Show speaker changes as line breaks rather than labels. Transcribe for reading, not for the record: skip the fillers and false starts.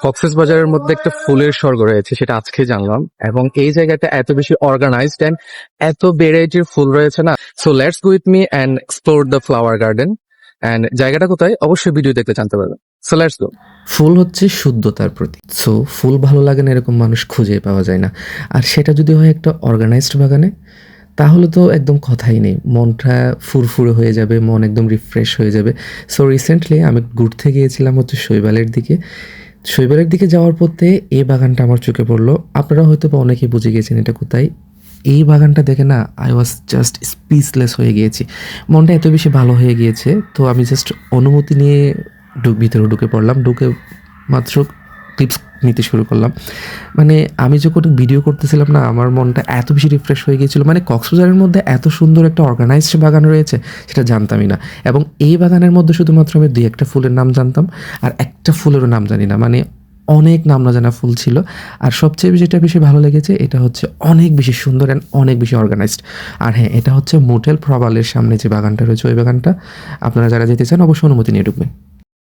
কক্সবাজারের মধ্যে একটা ফুলের স্বর্গ রয়েছে, সেটা আজকে জানলাম। এবং এই জায়গাটা এত বেশি অর্গানাইজড এন্ড এত ভ্যারাইটির ফুল রয়েছে না। So let's go with me and explore the flower garden. And জায়গাটা কোথায় অবশ্যই ভিডিও দেখতে জানতে পারবেন। সো লেটস গো।
ফুল হচ্ছে শুদ্ধতার প্রতীক। সো ফুল ভালো লাগে না এরকম মানুষ খুঁজে পাওয়া যায় না। আর সেটা যদি হয় একটা অর্গানাইজড বাগানে, তাহলে তো একদম কথাই নেই। মনটা ফুরফুরে হয়ে যাবে, মন একদম রিফ্রেশ হয়ে যাবে। সো রিসেন্টলি আমি ঘুরতে গিয়েছিলাম হচ্ছে শৈবালের দিকে। শৈবালের দিকে যাওয়ার পথে এই বাগানটা আমার চোখে পড়লো। আপনারা হয়তো বা অনেকেই বুঝে গিয়েছেন এটা কোথায়। এই বাগানটা দেখে না আই ওয়াজ জাস্ট স্পিচলেস হয়ে গিয়েছি। মনটা এত বেশি ভালো হয়ে গিয়েছে, তো আমি জাস্ট অনুমতি নিয়ে ভিতরে ঢুকে পড়লাম। ঢুকে মাত্র ক্লিপস নিতে শুরু করলাম। মানে আমি যখন ভিডিও করতেছিলাম না, আমার মনটা এত বেশি রিফ্রেশ হয়ে গিয়েছিল। মানে কক্সবাজারের মধ্যে এত সুন্দর একটা অর্গানাইজড বাগান রয়েছে সেটা জানতামই না। এবং এই বাগানের মধ্যে শুধুমাত্র আমি ২-১টা ফুলের নাম জানতাম, আর একটা ফুলেরও নাম জানি না। মানে অনেক নাম না জানা ফুল ছিল। আর সবচেয়ে যেটা বেশি ভালো লেগেছে, এটা হচ্ছে অনেক বেশি সুন্দর অ্যান্ড অনেক বেশি অর্গানাইজড। আর হ্যাঁ, এটা হচ্ছে মোটেল প্রবালের সামনে যে বাগানটা রয়েছে, ওই বাগানটা। আপনারা যারা যেতে চান অবশ্যই অনুমতি নিয়ে ঢুকবেন।